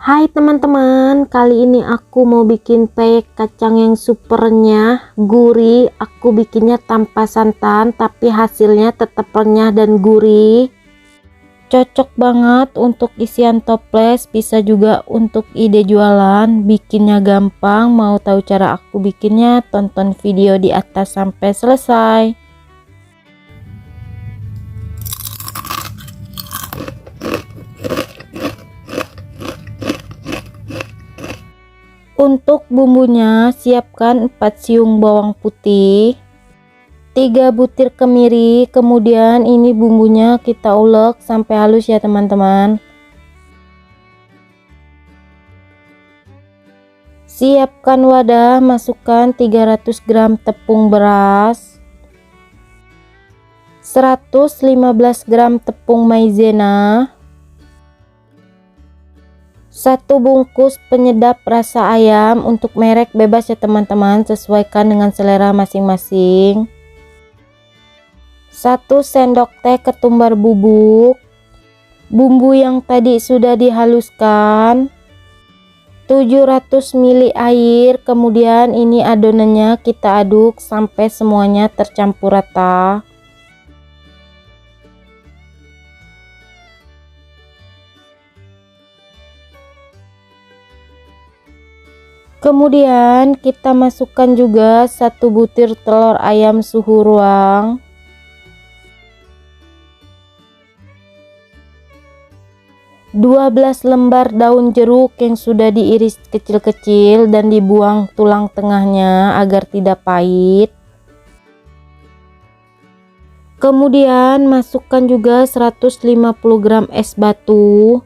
Hai teman-teman, kali ini aku mau bikin peyek kacang yang super renyah, gurih. Aku bikinnya tanpa santan, tapi hasilnya tetap renyah dan gurih. Cocok banget untuk isian toples, bisa juga untuk ide jualan. Bikinnya gampang, mau tahu cara aku bikinnya? Tonton video di atas sampai selesai. Untuk bumbunya, siapkan 4 siung bawang putih, 3 butir kemiri, kemudian ini bumbunya kita ulek sampai halus ya teman-teman. Siapkan wadah, masukkan 300 gram tepung beras, 115 gram tepung maizena, 1 bungkus penyedap rasa ayam, untuk merek bebas ya teman-teman, sesuaikan dengan selera masing-masing. 1 sendok teh ketumbar bubuk, bumbu yang tadi sudah dihaluskan, 700 ml air, kemudian ini adonannya kita aduk sampai semuanya tercampur rata. Kemudian kita masukkan juga 1 butir telur ayam suhu ruang, 12 lembar daun jeruk yang sudah diiris kecil-kecil dan dibuang tulang tengahnya agar tidak pahit. Kemudian masukkan juga 150 gram es batu.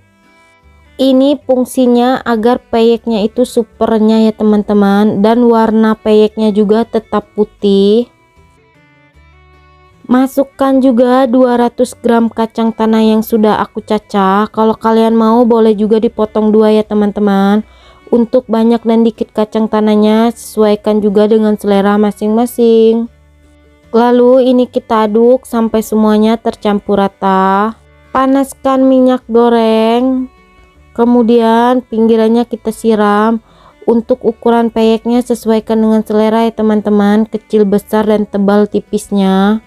Ini fungsinya agar peyeknya itu super renyah ya teman-teman, dan warna peyeknya juga tetap putih. Masukkan juga 200 gram kacang tanah yang sudah aku cacah. Kalau kalian mau boleh juga dipotong 2 ya teman-teman. Untuk banyak dan dikit kacang tanahnya sesuaikan juga dengan selera masing-masing. Lalu ini kita aduk sampai semuanya tercampur rata. Panaskan minyak goreng, kemudian pinggirannya kita siram. Untuk ukuran peyeknya sesuaikan dengan selera ya teman-teman, kecil besar dan tebal tipisnya.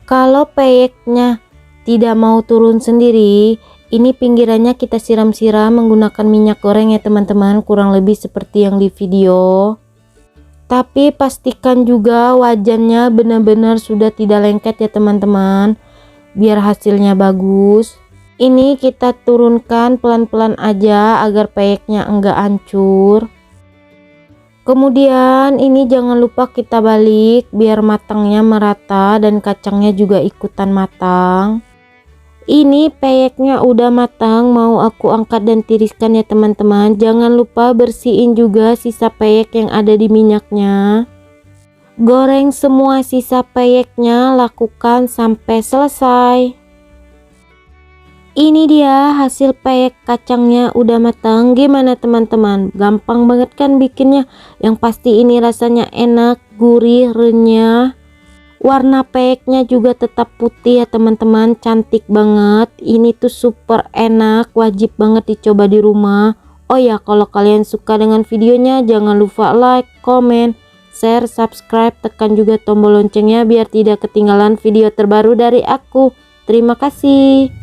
Kalau peyeknya tidak mau turun sendiri, ini pinggirannya kita siram-siram menggunakan minyak goreng ya teman-teman, kurang lebih seperti yang di video. Tapi pastikan juga wajannya benar-benar sudah tidak lengket ya teman-teman, biar hasilnya bagus. Ini kita turunkan pelan-pelan aja agar peyeknya enggak hancur. Kemudian ini jangan lupa kita balik biar matangnya merata dan kacangnya juga ikutan matang. Ini peyeknya udah matang, mau aku angkat dan tiriskan ya teman-teman. Jangan lupa bersihin juga sisa peyek yang ada di minyaknya. Goreng semua sisa peyeknya, lakukan sampai selesai. Ini dia hasil peyek kacangnya udah matang. Gimana teman-teman? Gampang banget kan bikinnya? Yang pasti ini rasanya enak, gurih, renyah. Warna peyeknya juga tetap putih ya teman-teman, cantik banget. Ini tuh super enak, wajib banget dicoba di rumah. Oh ya, kalau kalian suka dengan videonya jangan lupa like, comment, share, subscribe, tekan juga tombol loncengnya biar tidak ketinggalan video terbaru dari aku. Terima kasih.